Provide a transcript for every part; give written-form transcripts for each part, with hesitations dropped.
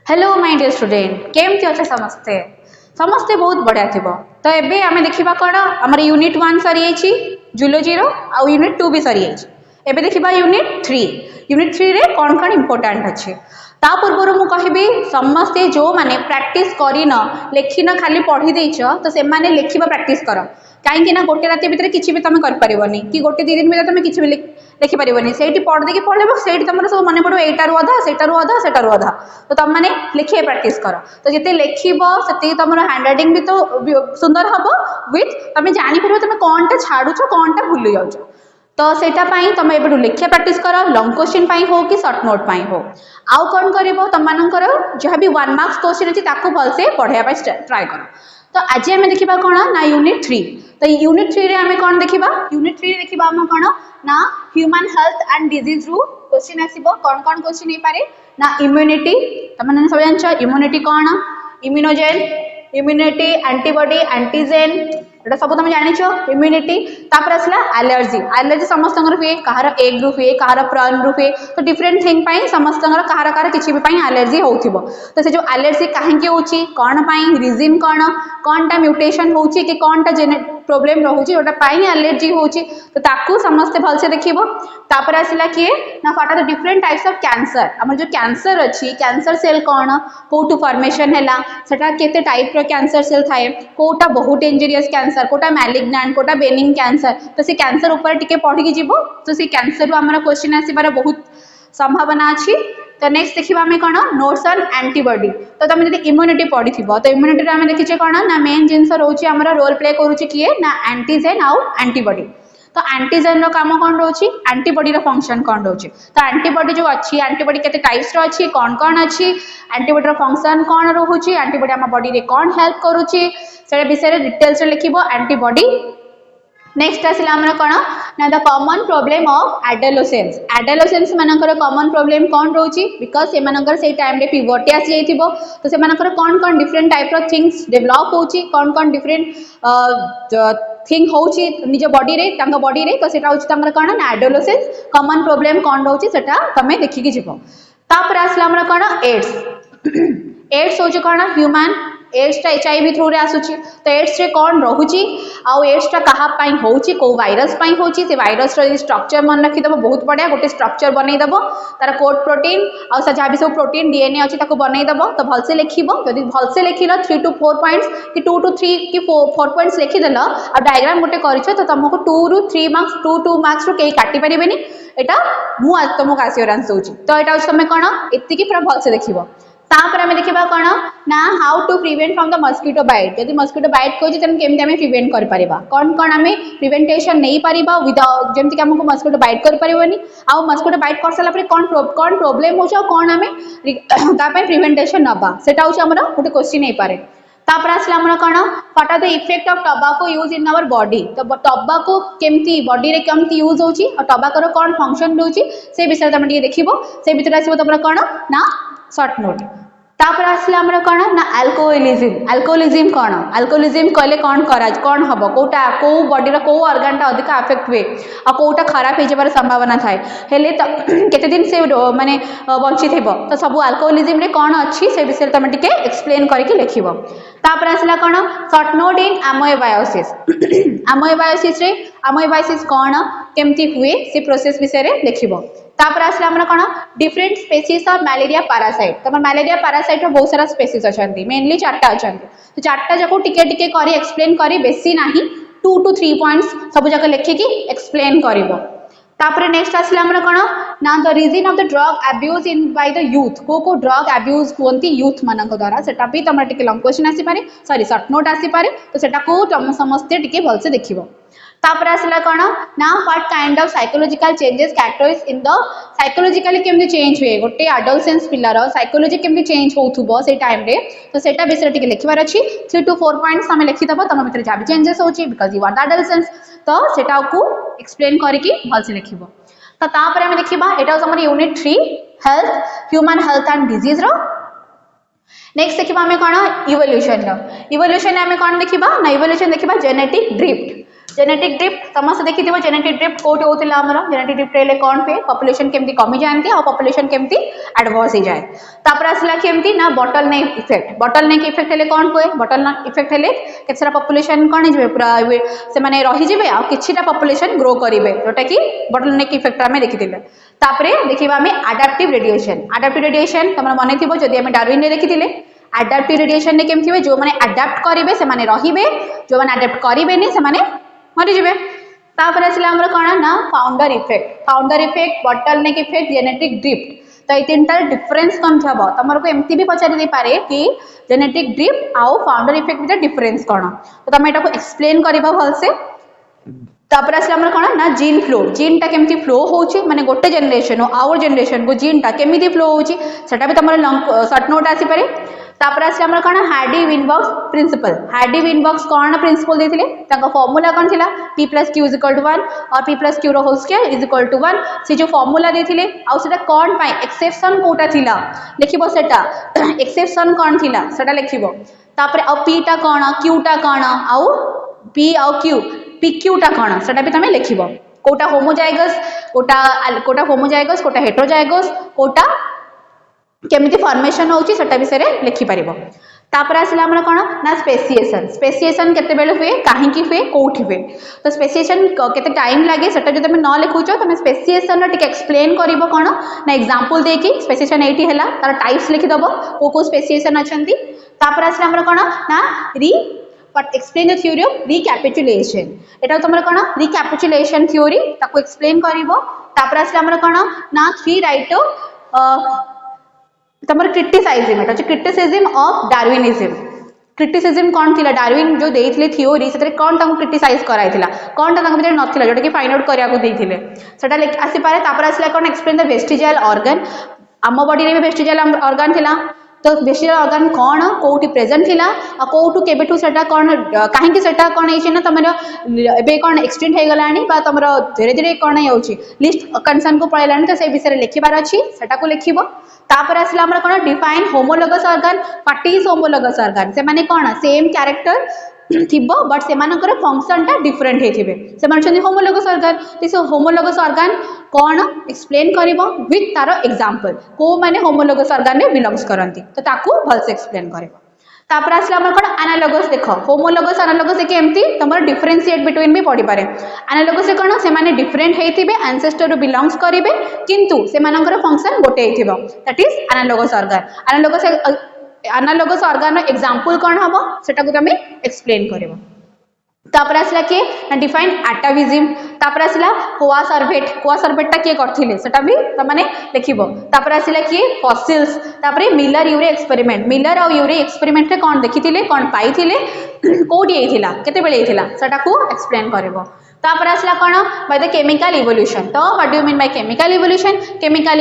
Hello my dear student केमती अच्छे समस्ते समस्ते बहुत बढ़िया थी। तो एबे आमे देखिबा कौन हमर यूनिट 1 सरी जूलोजी रो आ यूनिट 2 भी सरी एबे देखिबा यूनिट 3 रे कौन कौन इंपोर्टेंट अच्छे ता पूर्व मु कहबी समस्ते जो माने प्रैक्टिस करिन लेखिन खाली पढ़ी देछ तो से माने लेखिबा प्रैक्टिस कर कहीं ना गोटे राति भितर किछि भी तुम कर परिबनी कि गोटे 2 दिन भितर तुम किछि भी लिखि परिबनी सेठी पढ़ देके पढ़लेबो सेठी तुमर सब मन पड़ो एटारु अधा सेटारु अधा सेटारु अधा तो तुम माने लिखे प्रैक्टिस कर तो जिते लिखिबो सेति तुमर हैंडराइटिंग भी तो सुंदर हबो विथ तुम जानि परबो तुम कोनटा छाडुछो कोनटा भूली जाउछो तो सेटा पाई तुम एबडू लिखिया प्रैक्टिस कर लॉन्ग क्वेश्चन पाई हो कि शॉर्ट नोट पाई हो आउ कौन करिवो तुम मानकर जहाँ भी 1 मार्क्स क्वेश्चन अछि ताको भलसे पढ़िया पाई ट्राई कर। तो आज आम देखा कौन ना यूनिट 3 तो यूनिट 3 रे आम कौन देखा यूनिट 3 देखा आम कौन ना ह्यूमन हेल्थ एंड डिजीज रु क्वेश्चन आसीबो कौन कौन क्वेश्चन हे पारे ना इम्यूनिटी तुम सब जानछ इम्यूनिटी कौन इम्यूनोजेन इम्यूनिटी एंटीबॉडी एंटीजेन एटा सब तुम जानिछ इम्यूनिटी तापर आसला एलर्जी एलर्जी समस्त हुए कहार एग रु हुए कहार प्रन रु हुए तो डिफरेंट थिंग पाई समस्त कहार कहार किछि भी पाई एलर्जी होउथिबो तो से जो एलर्जी काहेकि होउची कोन पाई रीजन कोनटा म्यूटेशन होउची कि कोनटा प्रॉब्लम रहउची ओटा पाई एलर्जी होउची तो ताकू समस्त भलसे देखिबो तापर आसला किए ना what are the different types of cancer हमर जो कैंसर अछि कैंसर सेल कोन कोटू फॉर्मेशन हैला सेटा केते टाइप रो कैंसर सेल थाए कोटा बहुत डेंजरियस कैंसर कोटा मैलिग्नेंट कोटा बेनिंग कैंसर तो से कैंसर ऊपर टिके पढ़ी जीवो तो से कैंसर रु हमर क्वेश्चन आसीबार बहुत संभावना अछि। तो नेक्स्ट देखिबा हमें कोन नोट्स ऑन एंटीबॉडी तो तुम जदि इम्यूनिटी पढ़ी थिबो तो इम्यूनिटी रे हम देखिचे कोन ना मेन जिंस रहउची हमर रोल प्ले करूची किए ना एंटीजेन आउ एंटीबॉडी तो एंटीजेन रो काम कौन रोची एंटीबॉडी रो फंक्शन कौन रोची तो एंटीबॉडी जो अच्छी एंटीबॉडी केते टाइप्स रो अच्छी कौन कौन अच्छी एंटीबॉडी रो फंक्शन कौन रहउची एंटीबॉडी हम बॉडी रे कौन हेल्प करूची से विषय रे डिटेल्स रे लिखिबो एंटीबॉडी। नेक्स्ट आसला हमर कोन ना the common problem of adolescence मानकर कॉमन प्रॉब्लम कौन रोची बिकॉज से मानकर से टाइम रे पिवटी आसी जाइथिबो तो से मानकर कौन कौन different type of things develop होची कौन कौन डिफरेंट थिंग होची निज बॉडी रे तांका बॉडी रे तो सेटा होची तांकर कोन ना एडोलेसेंस कॉमन प्रॉब्लम कौन रोची सेटा तमे देखि कि जिवो तापर आसला हमर कोन एड्स होची कोन ह्यूमन एड्स टा एचआईवी थ्रू रे आसुची तो एड्स रे कौन रहउची आ एड्स टा कहा पाई होची को वायरस पाई होची से वायरस रो स्ट्रक्चर मन रखि दबो बहुत बढ़िया गोटे स्ट्रक्चर बनै दबो तार कोड प्रोटीन आ जहाँ भी सब प्रोटीन डीएनए अछि ताको बनै दबो तो भलसे लिखिबो यदि भलसे लिखिलो 3 to 4 पॉइंट्स कि 2 to 3 कि 4 पॉइंट्स लिखि देलो आ डायग्राम गोटे करिछ तो तुमको 2 रु 3 मार्क्स 2 मार्क्स रो केही काटि परिबेनी एटा मु आज तुमको एश्योरेंस दोची तो एटा तुम कौन एतिकी पूरा भलसे देखिबो तापर हमें देखिबा कोन ना how to prevent from the mosquito bite यदि मस्किटो बाइट को जन केमते हमें प्रिवेंट कर परिबा कौन कौन हमें प्रिवेंटेशन नहीं परिबा विदाउट जेमति हमको मस्किटो बाइट कर परिबनी आ मस्किटो बाइट कर साला पर कौन प्रॉब्लम हो कौन हमें ता पे प्रिवेंटेशन नबा सेटा होची हमरा गोटे क्वेश्चन नहीं पारे तापर आसला हमरा कोन what are the effect of tobacco use in our body तो टोबैको केमती बॉडी रे केमती यूज होची और टोबैको रो कौन फंक्शन होची से विषय तुम टिके देखिबो से भीतर आसीबो तुमरा कोन ना शॉर्ट नोट तापर आसला हमरा कोन ना अल्कोहोलिज्म कोन अल्कोहोलिज्म कहले कौन करा कौन हबो कोटा को बॉडी रो को ऑर्गन टा अधिक अफेक्ट हुए आ कोटा खराब हे जबार संभावना थाए हेले तो केते दिन से माने बंची थेबो तो सब अल्कोहोलिज्म रे कौन अच्छी से विषय तुम टिके एक्सप्लेन करके लिखिबो तापर आसला कोन शॉर्ट नोट इन अमोएबायोसिस अमोएबायोसिस रे अमोएबायोसिस कौन केमती हुए से प्रोसेस विषय रे लिखिबो तापर आसला हमरा कोन different species of malaria parasite तो मलेरिया पैरासाइट रो बहुत सारा स्पीसीज अछंती मेनली 4टा अछंती तो 4टा जको टिके टिके करी एक्सप्लेन करी बेसी नाही 2 to 3 पॉइंट्स सब जक लिखि कि एक्सप्लेन करिवो तापर नेक्स्ट आसला हमरा कोन ना the reason of the drug abuse in by the youth को ड्रग अब्यूज होंती यूथ मानक द्वारा सेटा भी तमरा टिके लॉन्ग क्वेश्चन आसी पारे सॉरी शॉर्ट नोट आसी पारे तो सेटा को तुम समस्त टिके भलसे देखिबो तापर आसला कोन ना what kind of psychological changes characterize in the psychologically केमती चेंज हुए गोटे एडोलेसेंस पिलार साइकोलॉजी केमती चेंज होथुबो से टाइम रे तो सेटा विषय टिके लिखिबार अछि 3 to 4 पॉइंट्स हम लिखि दबो तम भीतर जा भी चेंजेस होची because you are the adolescence तो सेटा को एक्सप्लेन करिकि भलसे लिखिबो तो तापर हम देखिबा एटा हमर unit 3 health human health and disease रो नेक्स्ट देखिबा हमें कोन इवोल्यूशन में हमें कोन देखिबा ना इवोल्यूशन देखिबा जेनेटिक ड्रिफ्ट जेनेटिक ड्रिफ्ट समस्त देखि जेनेटिक ड्रिफ्ट कोठी होतिला हमर जेनेटिक ड्रिफ्ट हेले कोन पे पॉपुलेशन केमती कमी जांती और पॉपुलेशन केमती एडवर्स हो जाए तापर आसला केमती ना बॉटल नेक इफेक्ट हेले कोन होए बॉटल नेक इफेक्ट हेले केतरा पॉपुलेशन कोन हिजबे पूरा से माने रहि जिवे आ किछिटा पॉपुलेशन ग्रो करिवे जोटा कि बॉटल नेक इफेक्ट हमें देखिथिले तापरे देखिबा हमें एडाप्टिव रेडिएशन तमरा माने थिबो जदि हमें डार्विन ने देखिथिले एडाप्टिव रेडिएशन ने केमथि जो माने अडैप्ट करिवे से माने रहिबे जो माने अडैप्ट करिवेनी से माने मरि जिवे तापर आसला हमर कोन ना फाउंडर इफेक्ट बॉटल नेक इफेक्ट जेनेटिक ड्रिफ्ट तो ये तीनटा डिफरेंस कौन छबो तमर को एमती भी पचारि दे पारे कि जेनेटिक ड्रिफ्ट आउ फाउंडर इफेक्ट विच डिफरेंस कोन तो तमे एटा को एक्सप्लेन करबा भल से तापर आसला हमर कोन ना जीन टा केमती फ्लो होउची माने गोटे जनरेशन आउर जनरेशन को जीन टा केमिति फ्लो होउची सेटा भी तमर शॉर्ट नोट आसी पारे तापर आसला हमर कोन हार्डी विनबर्ग कोन प्रिंसिपल देथिले ताका फार्मूला कोन थिला p + q = 1 और p + q रो होल स्क्वायर = 1 से जो फार्मूला देथिले आ सेटा कोन पाई एक्सेप्शन कोटा थिला लिखिबो सेटा एक्सेप्शन कोन थिला सेटा लिखिबो तापर आ p टा कोन q टा कोन आ p आ q pq टा कोन सेटा भी तमे लिखिबो कोटा होमोजाइगस कोटा होमोजाइगस कोटा हेटेरोजाइगस कोटा केमिति फॉर्मेशन होउची सेटा विषय रे लिखि परिबो तापर आसला हमर कोन ना स्पेसिएशन केते बेले हुए काहे की हुए कोठी हुए तो स्पेसिएशन केते टाइम लागे सेटा जो तमे न लिखुचो तमे स्पेसिएशन रो टिक एक्सप्लेन करिवो कोन ना एग्जांपल देकी स्पेसिएशन एठी हैला तार टाइप्स लिखि दबो को स्पेसिएशन अछंती तापर आसला हमर कोन ना but explain the theory of recapitulation एटा तमर कोन recapitulation theory ताको एक्सप्लेन करिवो तापर आसला हमर कोन ना थ्री राइट तमर क्रिटिसिज्म ऑफ क्रिटिसिज्म कौन थिला डार्विन जो देइथिले थ्योरी सेतरे कौन ताको क्रिटिसाइज कराइथिला कौन ताको भीतर नथिला जोटा कि फाइंड आउट करिया को देइथिले सेटा आसी पारे तापर आसला कोन एक्सप्लेन द वेस्टिजियल ऑर्गन आम बॉडी रे वेस्टिजियल ऑर्गन थिला तो वेस्टिजियल ऑर्गन कौन कोठी प्रेजेंट थिला आ कोठु केबेठु सेटा कौन काहे कि सेटा कौन हेछि ना तमरो एबे कौन एक्सटेंड हे गलानी बा तमरो धीरे धीरे कौन हेउछि लिस्ट कंसर्न को पळैलानी तो से विषय लिखिबार अछि सेटा को लिखिबो तापर आसला हमर कोन define homologous organ what is homologous organ से माने कोन सेम कैरेक्टर थिबो बट से मानकर फंक्शन टा डिफरेंट हेथिबे से मानछन homologous organ this homologous organ कोन एक्सप्लेन करिवो विथ तार एग्जांपल को माने होमोलोगस ऑर्गन ने बिलोंग्स करंती तो ताकू भल से एक्सप्लेन करिवो तापर आसला हमर कोन एनालोगस देखो होमोलोगस एनालोगस के एम्ति तमर डिफरेंशिएट बिटवीन भी पड़ी पारे एनालोगस से कोन से माने डिफरेंट हेथिबे एंसेस्टर रो बिलोंग्स करिवे किंतु से मानकर फंक्शन गोटे हेथिबो that is analogous organ example कोन हबो सेटा को तमे एक्सप्लेन करिवो तापर आसला के डिफाइन एटाविज्म तापर आसला कोआ सर्वेट टा के करथिले सेटा भी त माने लिखिबो तापर आसला के फॉसिल्स तापर मिलर यूरे एक्सपेरिमेंट रे कोन देखिथिले कोन पाइथिले कोडी एथिला केते बेले एथिला सेटा को एक्सप्लेन करिवो तापर आसला कोन बाय द केमिकल इवोल्यूशन तो what do you mean by chemical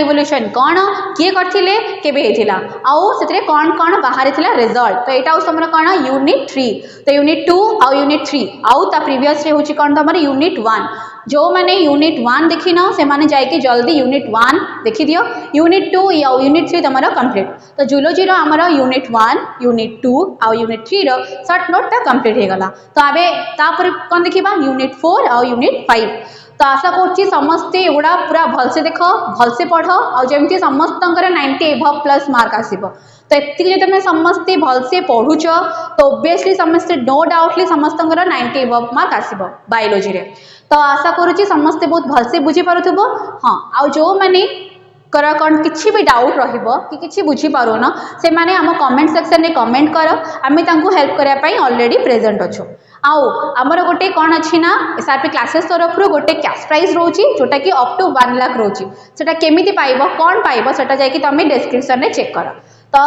evolution कोन के करथिले केबे हेथिला आउ सेतरे कोन बाहरिथिला रिजल्ट तो एटा उस हमर कोन यूनिट 3 तो यूनिट 2 आउ यूनिट 3 आउ ता प्रीवियस रे होची कोन तमर यूनिट 1 जो माने यूनिट 1 देखि न से माने जाय के जल्दी यूनिट 1 देखि दियो यूनिट 2 या यूनिट 3 तमरा कंप्लीट तो जूलॉजी रो हमरा यूनिट 1 यूनिट 2 आउ यूनिट 3 रो शॉर्ट नोट ता कंप्लीट हे गला तो आबे तापर कोन देखिबा यूनिट 4 आउ यूनिट 5 तो आशा करछि समस्ते एगुडा पूरा भल से देखो भल से पढ़ो आ जेमति समस्तंकर 90 एबव प्लस मार्क आसीबो तो एति जे तमे समस्ते भल से पढुछ तो ऑब्वियसली समस्ते नो डाउटली समस्तंकर 90 एबव मार्क आसीबो बायोलॉजी रे तो आशा करूछि समस्ते बहुत भल से बुझी पारुथबो हां आ जो माने कर कौन किसी भी डाउट रहिबो कि किसी बुझी पारो ना से माने हम कमेंट सेक्शन में कमेंट करो आमे तांको हेल्प करिया पई ऑलरेडी प्रेजेंट अछो आउ हमर गोटे कोन अछि ना एसआरपी क्लासेस तरफ रो गोटे कैश प्राइस रोची जोटा कि अप टू 1 लाख रोची सेटा केमिति पाइबो कोन पाइबो सेटा जाय कि तमे डिस्क्रिप्शन में चेक करो तो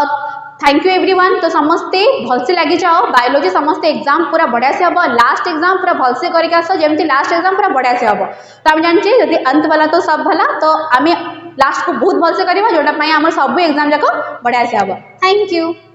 थैंक यू एवरीवन तो समस्ते भल से लगी जाओ बायोलॉजी समस्ते एग्जाम पूरा बढ़िया से हम लास्ट एग्जाम पूरा भल से करके आस जमती लास्ट एग्जाम पूरा बढ़िया से हम तो आम जानी जदि अंत वाला तो सब भला तो आम लास्ट को बहुत भल से करवा जोटा सब एग्जाम जाक बढ़िया से हम थैंक यू।